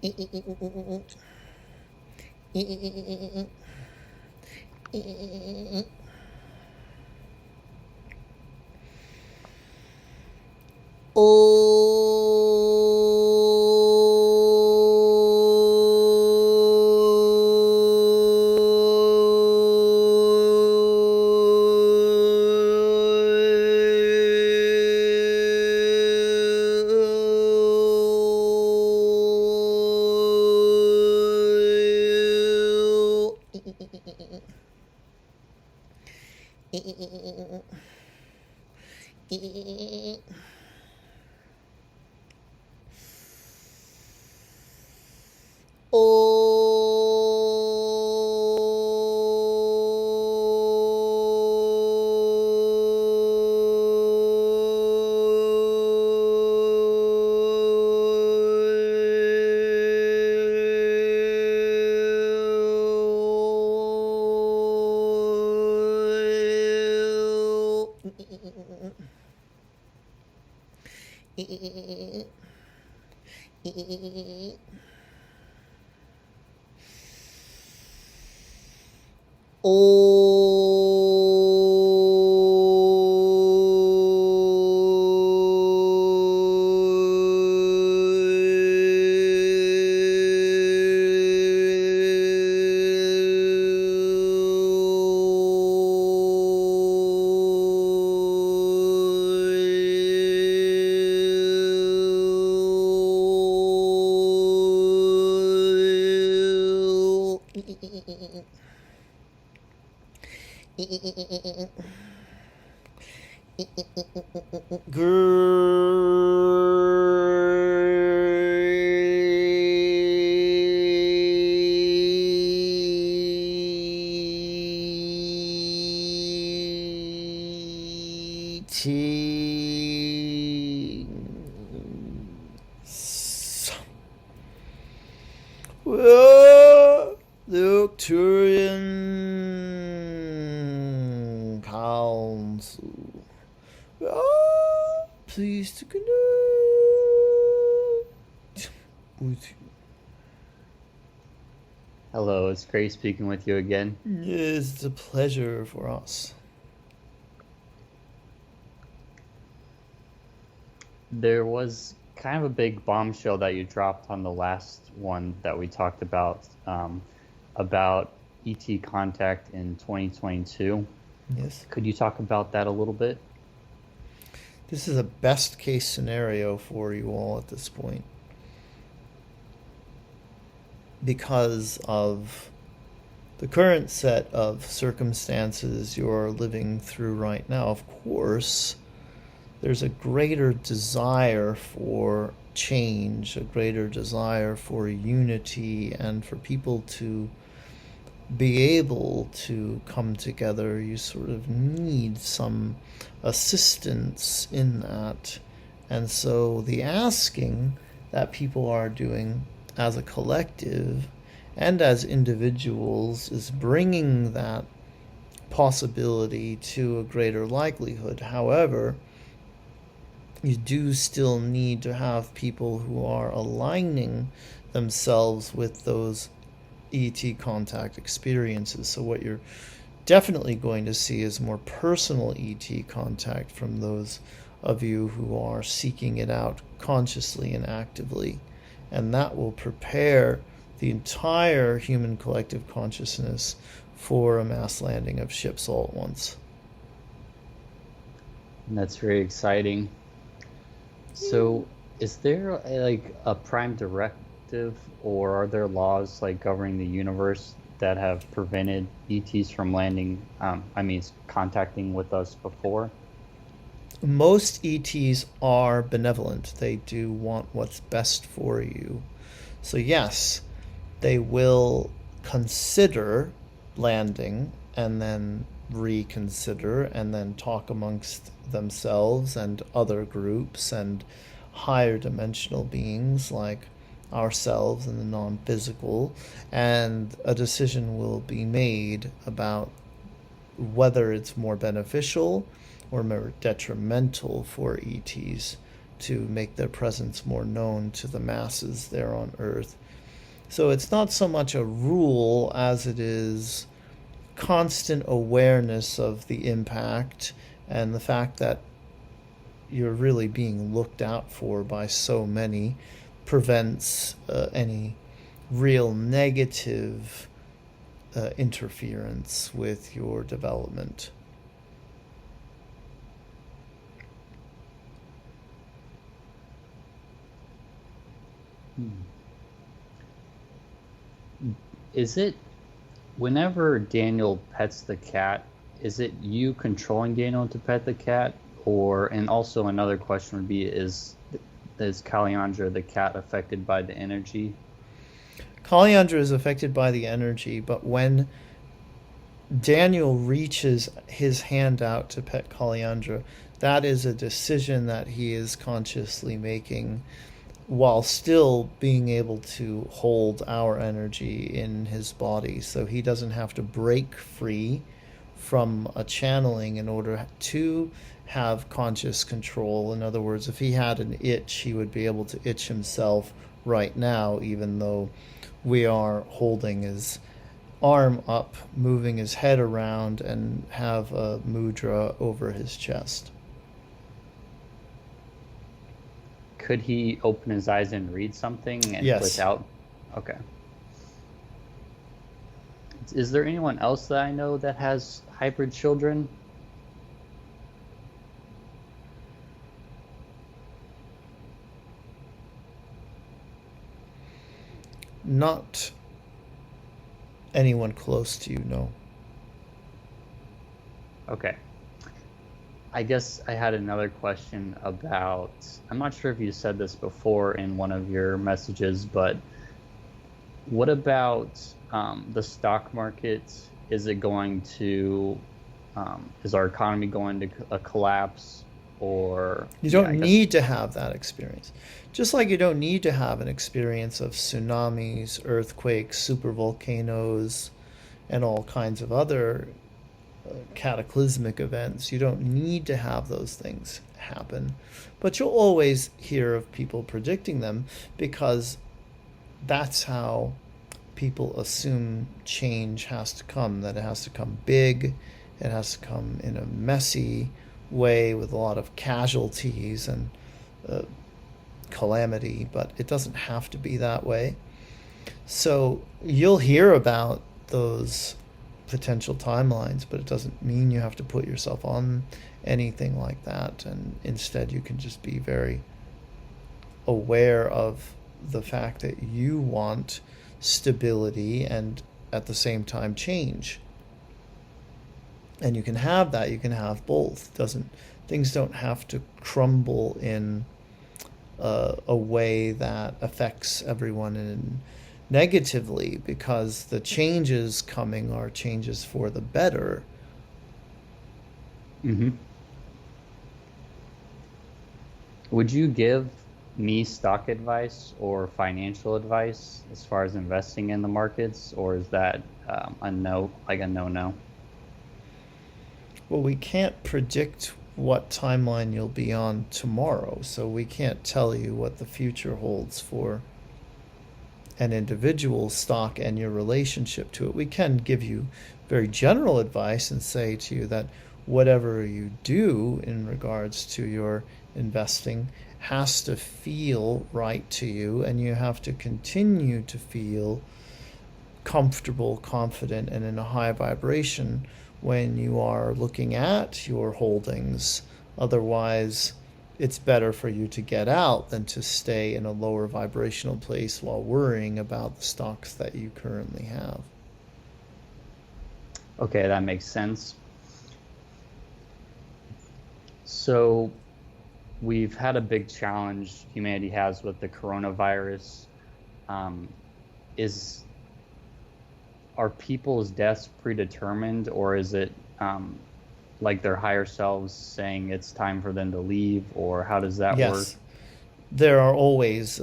The Arcturian Council. Pleased to connect with you. Hello, it's Gray speaking with you again. Yes, it's a pleasure for us. There was kind of a big bombshell that you dropped on the last one that we talked about ET contact in 2022. Yes. Could you talk about that a little bit? This is a best case scenario for you all at this point, because of the current set of circumstances you're living through right now. Of course, there's a greater desire for change, a greater desire for unity, and for people to be able to come together. You sort of need some assistance in that. And so the asking that people are doing as a collective and as individuals is bringing that possibility to a greater likelihood. However, you do still need to have people who are aligning themselves with those ET contact experiences. So what you're definitely going to see is more personal ET contact from those of you who are seeking it out consciously and actively. And that will prepare the entire human collective consciousness for a mass landing of ships all at once. And that's very exciting. So is there a prime directive, or are there laws governing the universe that have prevented ETs from landing, contacting with us before? Most ETs are benevolent. They do want what's best for you. So yes, they will consider landing and then reconsider and then talk amongst themselves and other groups and higher dimensional beings like ourselves and the non-physical, and a decision will be made about whether it's more beneficial or more detrimental for ETs to make their presence more known to the masses there on Earth. So it's not so much a rule as it is constant awareness of the impact and the fact that you're really being looked out for by so many prevents any real negative interference with your development. Is it whenever Daniel pets the cat, is it you controlling Daniel to pet the cat? Or, and also another question would be, is Callendra the cat affected by the energy? Callendra is affected by the energy, but when Daniel reaches his hand out to pet Callendra, that is a decision that he is consciously making while still being able to hold our energy in his body. So he doesn't have to break free from a channeling in order to have conscious control. In other words, if he had an itch, he would be able to itch himself right now, even though we are holding his arm up, moving his head around, and have a mudra over his chest. Could he open his eyes and read something and Yes. without? Okay. Is there anyone else that I know that has hybrid children? Not anyone close to you, no. Okay. I guess I had another question about, I'm not sure if you said this before in one of your messages, but what about the stock market? Is it going to, is our economy going to a collapse? Or you don't need to have that experience. Just like you don't need to have an experience of tsunamis, earthquakes, supervolcanoes, and all kinds of other cataclysmic events. You don't need to have those things happen. But you'll always hear of people predicting them because that's how people assume change has to come, that it has to come big, it has to come in a messy way with a lot of casualties and calamity, but it doesn't have to be that way. So you'll hear about those potential timelines, but it doesn't mean you have to put yourself on anything like that. And instead, you can just be very aware of the fact that you want stability and at the same time change. And you can have that. You can have both. Things don't have to crumble in a way that affects everyone in negatively, because the changes coming are changes for the better. Mm-hmm. Would you give me stock advice or financial advice as far as investing in the markets, or is that a no, like a no-no? Well, we can't predict what timeline you'll be on tomorrow, so we can't tell you what the future holds for an individual stock and your relationship to it. We can give you very general advice and say to you that whatever you do in regards to your investing has to feel right to you, and you have to continue to feel comfortable, confident, and in a high vibration when you are looking at your holdings. Otherwise, it's better for you to get out than to stay in a lower vibrational place while worrying about the stocks that you currently have. Okay, that makes sense. So we've had a big challenge humanity has with the coronavirus. Are people's deaths predetermined, or is it like their higher selves saying it's time for them to leave, or how does that work? Yes, there are always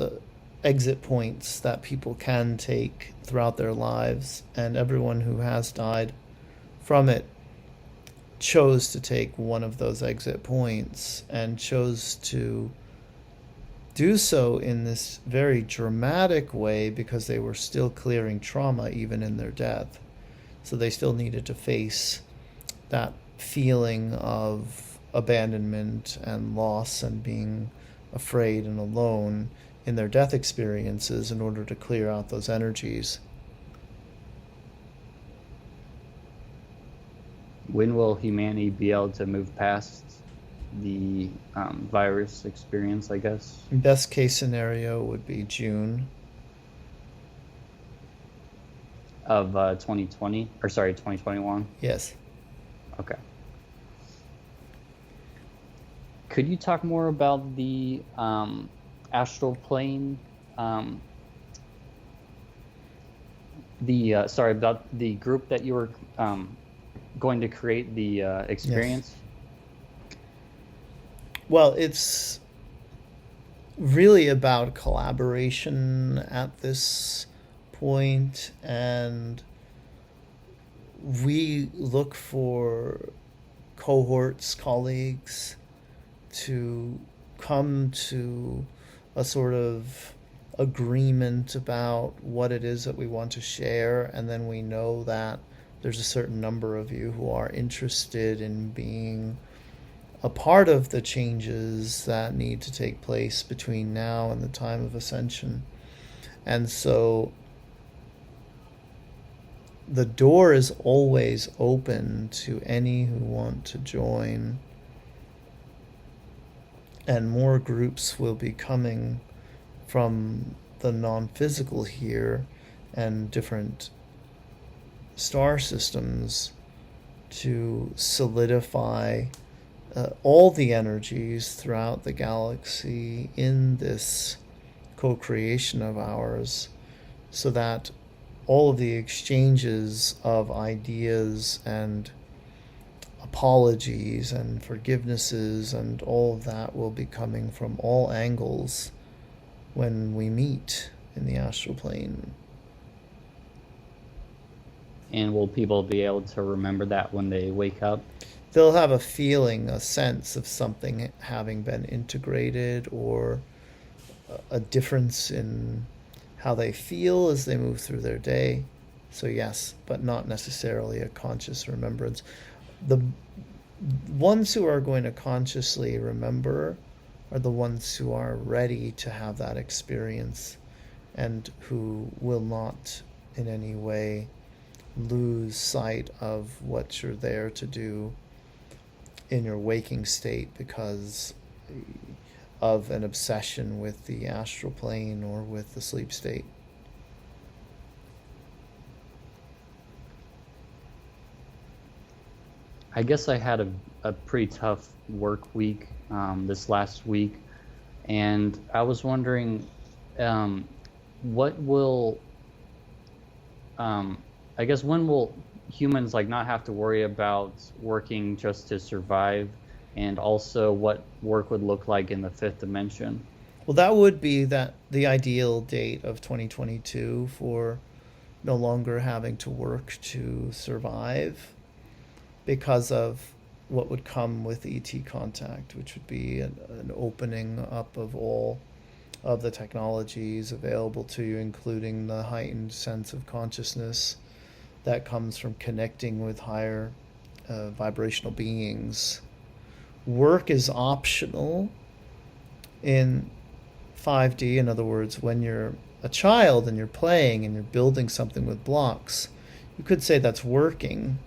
exit points that people can take throughout their lives, and everyone who has died from it chose to take one of those exit points and chose to do so in this very dramatic way because they were still clearing trauma even in their death. So they still needed to face that feeling of abandonment and loss and being afraid and alone in their death experiences in order to clear out those energies. When will humanity be able to move past the virus experience, I guess? Best case scenario would be June. Of 2020, or sorry, 2021? Yes. Okay. Could you talk more about the astral plane? Sorry, about the group that you were going to create the experience? Yes. Well, it's really about collaboration at this point, and we look for cohorts, colleagues, to come to a sort of agreement about what it is that we want to share, and then we know that there's a certain number of you who are interested in being a part of the changes that need to take place between now and the time of ascension. And so the door is always open to any who want to join, and more groups will be coming from the non-physical here and different star systems to solidify all the energies throughout the galaxy in this co-creation of ours, so that all of the exchanges of ideas and apologies and forgivenesses and all of that will be coming from all angles when we meet in the astral plane. And will people be able to remember that when they wake up? They'll have a feeling, a sense of something having been integrated, or a difference in how they feel as they move through their day. So yes, but not necessarily a conscious remembrance. The ones who are going to consciously remember are the ones who are ready to have that experience and who will not in any way lose sight of what you're there to do in your waking state because of an obsession with the astral plane or with the sleep state. I guess I had a pretty tough work week this last week, and I was wondering what will I guess when will humans like not have to worry about working just to survive, and also what work would look like in the fifth dimension? Well, that would be the ideal date of 2022 for no longer having to work to survive, because of what would come with ET contact, which would be an opening up of all of the technologies available to you, including the heightened sense of consciousness that comes from connecting with higher vibrational beings. Work is optional in 5D. In other words, when you're a child and you're playing and you're building something with blocks, you could say that's working,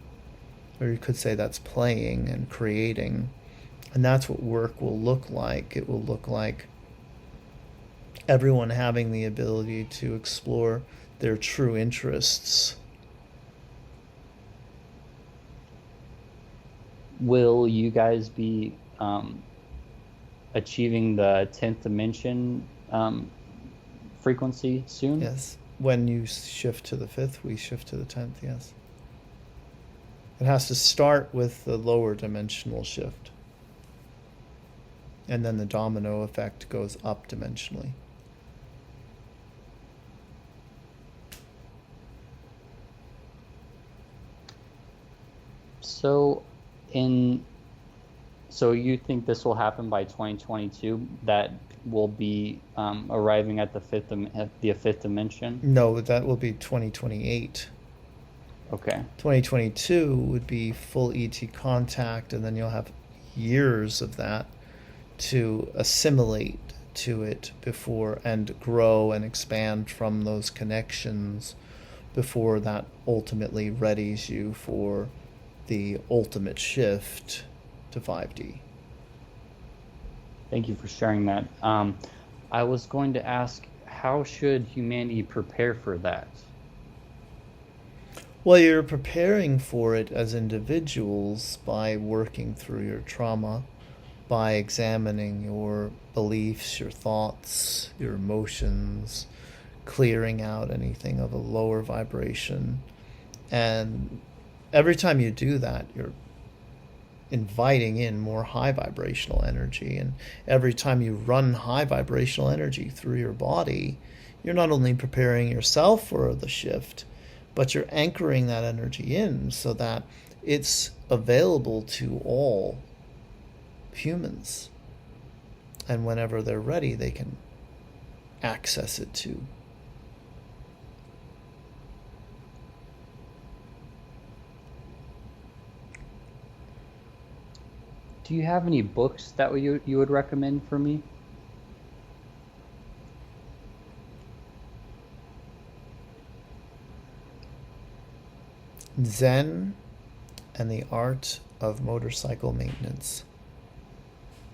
or you could say that's playing and creating. And that's what work will look like. It will look like everyone having the ability to explore their true interests. Will you guys be achieving the 10th dimension frequency soon? Yes. When you shift to the 5th, we shift to the 10th, yes. It has to start with the lower dimensional shift. And then the domino effect goes up dimensionally. So in So you think this will happen by 2022? That will be arriving at the fifth dimension? No, that will be 2028. Okay. 2022 would be full ET contact, and then you'll have years of that to assimilate to it before and grow and expand from those connections before that ultimately readies you for the ultimate shift to 5D. Thank you for sharing that. I was going to ask, how should humanity prepare for that? Well, you're preparing for it as individuals by working through your trauma, by examining your beliefs, your thoughts, your emotions, clearing out anything of a lower vibration. And every time you do that, you're inviting in more high vibrational energy. And every time you run high vibrational energy through your body, you're not only preparing yourself for the shift, but you're anchoring that energy in so that it's available to all humans. And whenever they're ready, they can access it too. Do you have any books that you would recommend for me? Zen and the Art of Motorcycle Maintenance.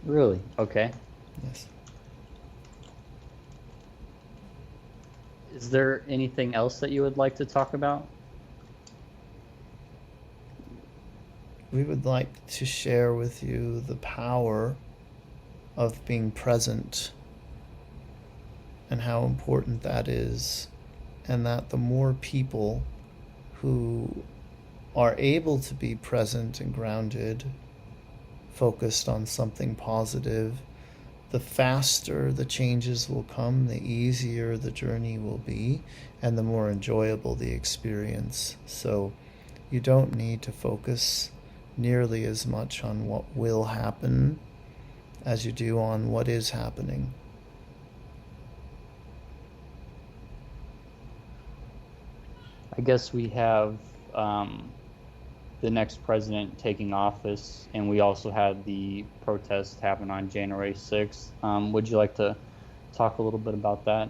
Really? Okay. Yes. Is there anything else that you would like to talk about? We would like to share with you the power of being present and how important that is, and that the more people who are able to be present and grounded, focused on something positive, the faster the changes will come, the easier the journey will be, and the more enjoyable the experience. So you don't need to focus nearly as much on what will happen as you do on what is happening. I guess we have the next president taking office, and we also had the protest happen on January 6th. Would you like to talk a little bit about that?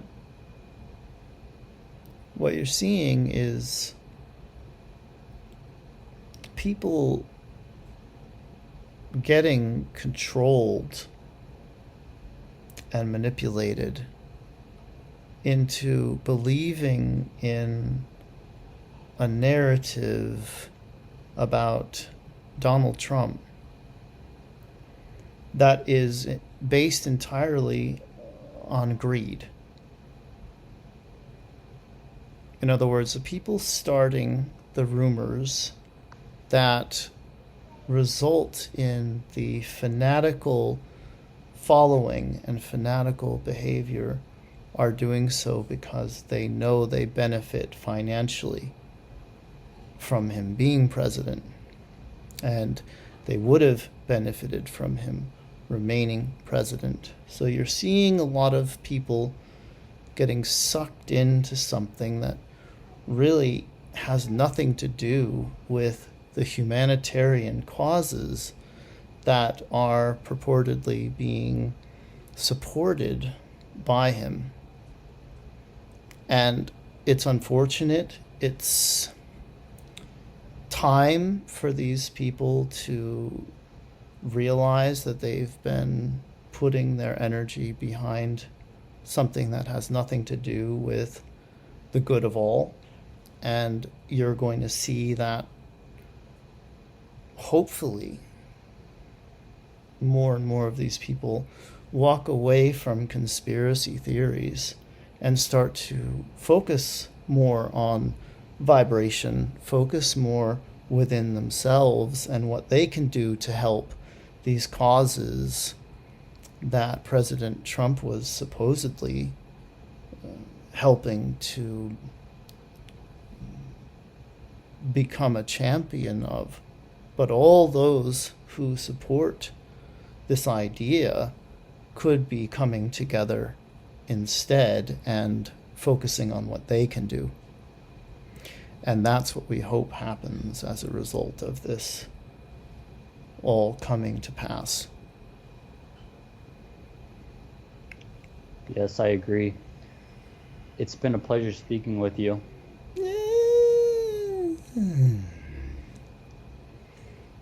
What you're seeing is people getting controlled and manipulated into believing in a narrative about Donald Trump that is based entirely on greed. In other words, the people starting the rumors that result in the fanatical following and fanatical behavior are doing so because they know they benefit financially from him being president, and they would have benefited from him remaining president. So you're seeing a lot of people getting sucked into something that really has nothing to do with the humanitarian causes that are purportedly being supported by him. And it's unfortunate. It's time for these people to realize that they've been putting their energy behind something that has nothing to do with the good of all. And you're going to see that hopefully more and more of these people walk away from conspiracy theories and start to focus more on vibration, focus more within themselves and what they can do to help these causes that President Trump was supposedly helping to become a champion of. But all those who support this idea could be coming together instead and focusing on what they can do. And that's what we hope happens as a result of this all coming to pass. Yes, I agree. It's been a pleasure speaking with you.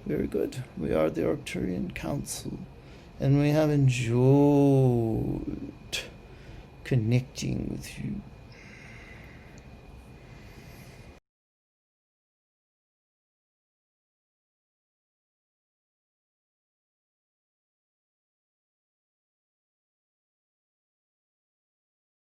Very good. We are the Arcturian Council, and we have enjoyed connecting with you.